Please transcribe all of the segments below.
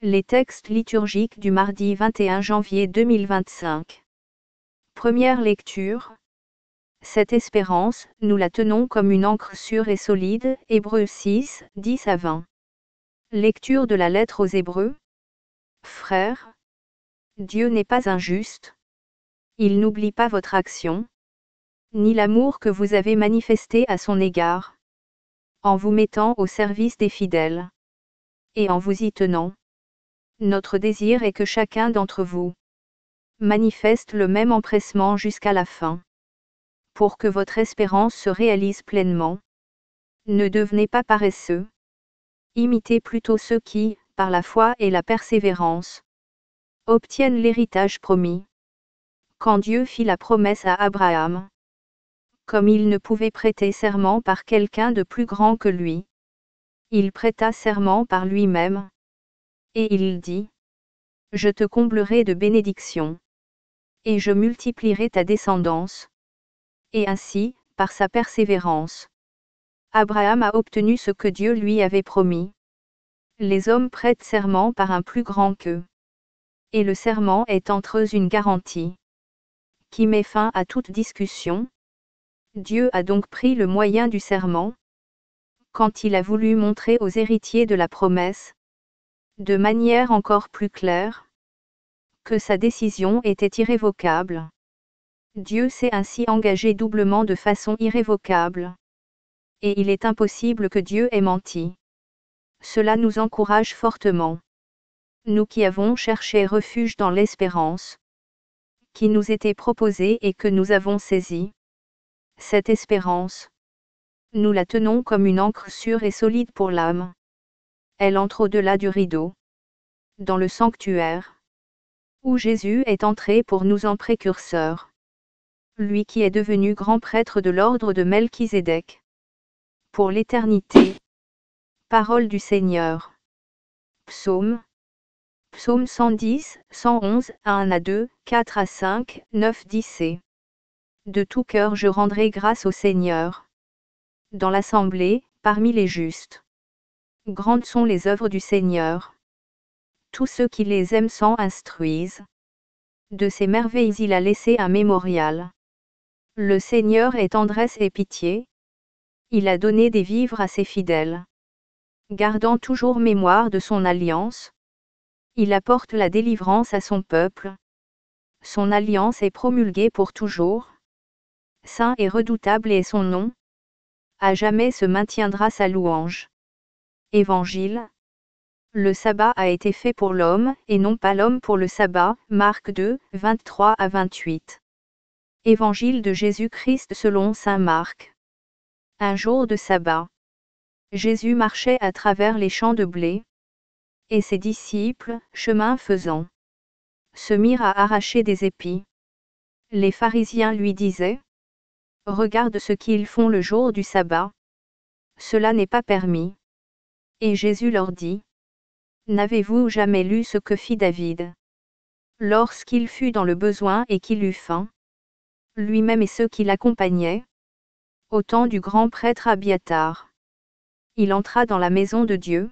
Les textes liturgiques du mardi 21 janvier 2025. Première lecture. Cette espérance, nous la tenons comme une ancre sûre et solide. Hébreux 6, 10 à 20. Lecture de la lettre aux Hébreux. Frères, Dieu n'est pas injuste. Il n'oublie pas votre action, ni l'amour que vous avez manifesté à son égard, en vous mettant au service des fidèles, et en vous y tenant. Notre désir est que chacun d'entre vous manifeste le même empressement jusqu'à la fin, pour que votre espérance se réalise pleinement. Ne devenez pas paresseux. Imitez plutôt ceux qui, par la foi et la persévérance, obtiennent l'héritage promis. Quand Dieu fit la promesse à Abraham, comme il ne pouvait prêter serment par quelqu'un de plus grand que lui, il prêta serment par lui-même. Et il dit: Je te comblerai de bénédictions, et je multiplierai ta descendance. Et ainsi, par sa persévérance, Abraham a obtenu ce que Dieu lui avait promis. Les hommes prêtent serment par un plus grand qu'eux. Et le serment est entre eux une garantie qui met fin à toute discussion. Dieu a donc pris le moyen du serment, quand il a voulu montrer aux héritiers de la promesse, de manière encore plus claire, que sa décision était irrévocable. Dieu s'est ainsi engagé doublement de façon irrévocable. Et il est impossible que Dieu ait menti. Cela nous encourage fortement. Nous qui avons cherché refuge dans l'espérance qui nous était proposée et que nous avons saisie. Cette espérance, nous la tenons comme une ancre sûre et solide pour l'âme. Elle entre au-delà du rideau, dans le sanctuaire, où Jésus est entré pour nous en précurseur. Lui qui est devenu grand prêtre de l'ordre de Melchizedek, pour l'éternité. Parole du Seigneur. Psaume 110, 111, 1 à 2, 4 à 5, 9, 10 De tout cœur je rendrai grâce au Seigneur. Dans l'assemblée, parmi les justes. Grandes sont les œuvres du Seigneur. Tous ceux qui les aiment s'en instruisent. De ses merveilles il a laissé un mémorial. Le Seigneur est tendresse et pitié. Il a donné des vivres à ses fidèles. Gardant toujours mémoire de son alliance, il apporte la délivrance à son peuple. Son alliance est promulguée pour toujours. Saint et redoutable est son nom. À jamais se maintiendra sa louange. Évangile. Le sabbat a été fait pour l'homme, et non pas l'homme pour le sabbat. Marc 2, 23 à 28. Évangile de Jésus-Christ selon saint Marc. Un jour de sabbat. Jésus marchait à travers les champs de blé. Et ses disciples, chemin faisant, se mirent à arracher des épis. Les pharisiens lui disaient: Regarde ce qu'ils font le jour du sabbat. Cela n'est pas permis. Et Jésus leur dit: N'avez-vous jamais lu ce que fit David, lorsqu'il fut dans le besoin et qu'il eut faim, lui-même et ceux qui l'accompagnaient, au temps du grand prêtre Abiatar? Il entra dans la maison de Dieu,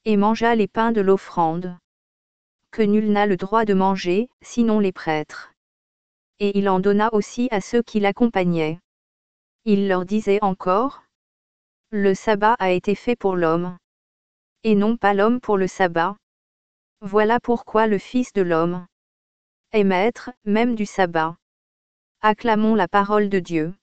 et mangea les pains de l'offrande, que nul n'a le droit de manger, sinon les prêtres. Et il en donna aussi à ceux qui l'accompagnaient. Il leur disait encore: Le sabbat a été fait pour l'homme, et non pas l'homme pour le sabbat. Voilà pourquoi le Fils de l'homme est maître, même du sabbat. Acclamons la parole de Dieu.